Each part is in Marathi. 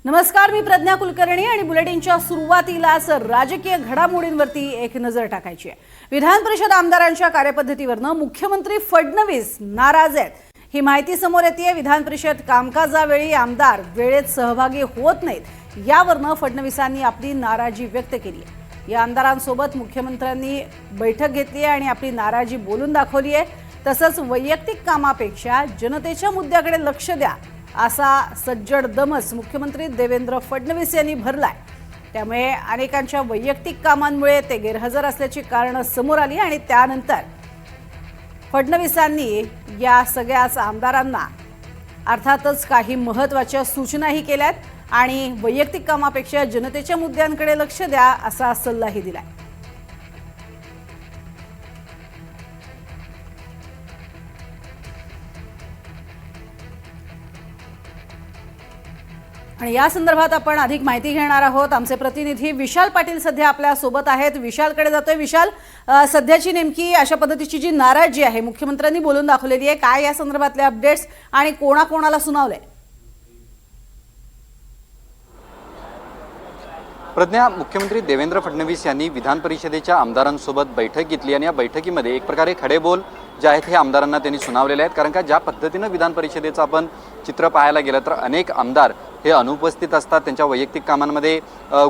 नमस्कार, मी प्रज्ञा कुलकर्णी आणि बुलेटिनच्या सुरुवातीलाच राजकीय घडामोडींवरती एक नजर टाकायची आहे। विधान परिषद आमदारांच्या कार्यपद्धतीवरनं मुख्यमंत्री फडणवीस नाराज आहेत। ही माहिती समोर येते। विधान परिषद कामकाजावेळी आमदार वेळेत सहभागी होत नाहीत, यावरनं फडणवीसांनी आपली नाराजी व्यक्त केली आहे। या आमदारांसोबत मुख्यमंत्र्यांनी बैठक घेतली आहे आणि आपली नाराजी बोलून दाखवली आहे। तसंच वैयक्तिक कामापेक्षा जनतेच्या मुद्द्याकडे लक्ष द्या असा सज्जड दमच मुख्यमंत्री देवेंद्र फडणवीस यांनी भरलाय। त्यामुळे अनेकांच्या वैयक्तिक कामांमुळे ते गैरहजर असल्याची कारणं समोर आली आणि त्यानंतर फडणवीसांनी या सगळ्याच आमदारांना अर्थातच काही महत्त्वाच्या सूचनाही केल्यात आणि वैयक्तिक कामापेक्षा जनतेच्या मुद्द्यांकडे लक्ष द्या असा सल्लाही दिलाय। आणि या संदर्भात आपण अधिक माहिती घेणार आहोत। आमचे प्रतिनिधी विशाल पाटील सध्या आपल्या सोबत आहेत। विशालकडे जातोय। विशाल, सध्याची नेमकी अशा पद्धतीची जी नाराजी आहे मुख्यमंत्र्यांनी बोलून दाखवलेली आहे, काय या संदर्भातले अपडेट्स आणि कोणाकोणाला सुनावले? प्रज्ञा, मुख्यमंत्री देवेंद्र फडणवीस यांनी विधान परिषदेच्या आमदारांसोबत बैठक घेतली आणि या बैठकीमध्ये एक प्रकारे खडेबोल जे आहेत हे आमदारांना त्यांनी सुनावलेले आहेत। कारण का ज्या पद्धतीनं विधान परिषदेचं आपण चित्र पाहायला गेलं तर अनेक आमदार हे अनुपस्थित असतात, त्यांच्या वैयक्तिक कामांमध्ये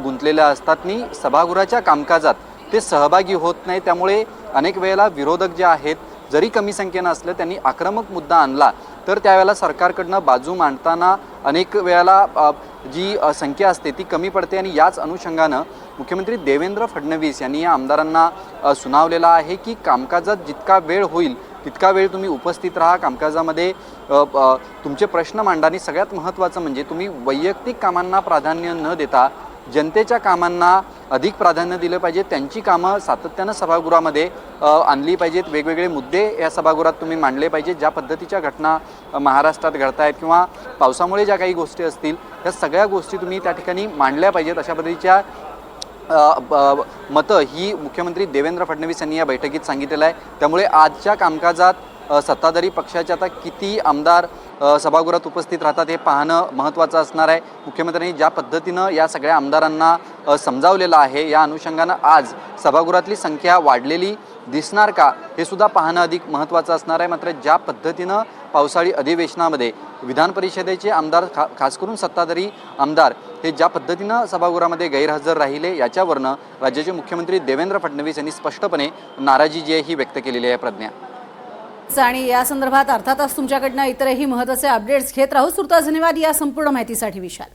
गुंतलेले असतात आणि सभागृहाच्या कामकाजात ते सहभागी होत नाही। त्यामुळे अनेक वेळेला विरोधक जे आहेत, जरी कमी संख्येनं असलं त्यांनी आक्रमक मुद्दा आणला तर त्यावेळेला सरकारकडनं बाजू मांडताना अनेक वेळेला जी संख्या असते ती कमी पडते आणि याच अनुषंगानं मुख्यमंत्री देवेंद्र फडणवीस यांनी या आमदारांना सुनावलेला आहे की कामकाजात जितका वेळ होईल तितका वेळ तुम्ही उपस्थित राहा, कामकाजामध्ये तुमचे प्रश्न मांडा आणि सगळ्यात महत्त्वाचं म्हणजे तुम्ही वैयक्तिक कामांना प्राधान्य न देता जनतेच्या कामांना अधिक प्राधान्य दिलं पाहिजे। त्यांची कामं सातत्यानं सभागृहामध्ये आणली पाहिजेत। वेगवेगळे मुद्दे या सभागृहात तुम्ही मांडले पाहिजेत। ज्या पद्धतीच्या घटना महाराष्ट्रात घडत आहेत किंवा पावसामुळे ज्या काही गोष्टी असतील त्या सगळ्या गोष्टी तुम्ही त्या ठिकाणी मांडल्या पाहिजेत, अशा पद्धतीच्या मतं ही मुख्यमंत्री देवेंद्र फडणवीस यांनी या बैठकीत सांगितलेलं आहे। त्यामुळे आजच्या कामकाजात सत्ताधारी पक्षाचे आता किती आमदार सभागृहात उपस्थित राहतात हे पाहणं महत्त्वाचं असणार आहे। मुख्यमंत्र्यांनी ज्या पद्धतीनं या सगळ्या आमदारांना समजावलेलं आहे, या अनुषंगानं आज सभागृहातली संख्या वाढलेली दिसणार का हे सुद्धा पाहणं अधिक महत्त्वाचं असणार आहे। मात्र ज्या पद्धतीनं पावसाळी अधिवेशनामध्ये विधान परिषदेचे आमदार खास करून सत्ताधारी आमदार हे ज्या पद्धतीनं सभागृहामध्ये गैरहजर राहिले, याच्यावरनं राज्याचे मुख्यमंत्री देवेंद्र फडणवीस यांनी स्पष्टपणे नाराजी जी आहे ही व्यक्त केलेली आहे। प्रज्ञा, आणि या संदर्भात अर्थातच तुमच्याकडनं इतरही महत्त्वाचे अपडेट्स घेत राहू। सुर्ता धन्यवाद या संपूर्ण माहितीसाठी विशाल।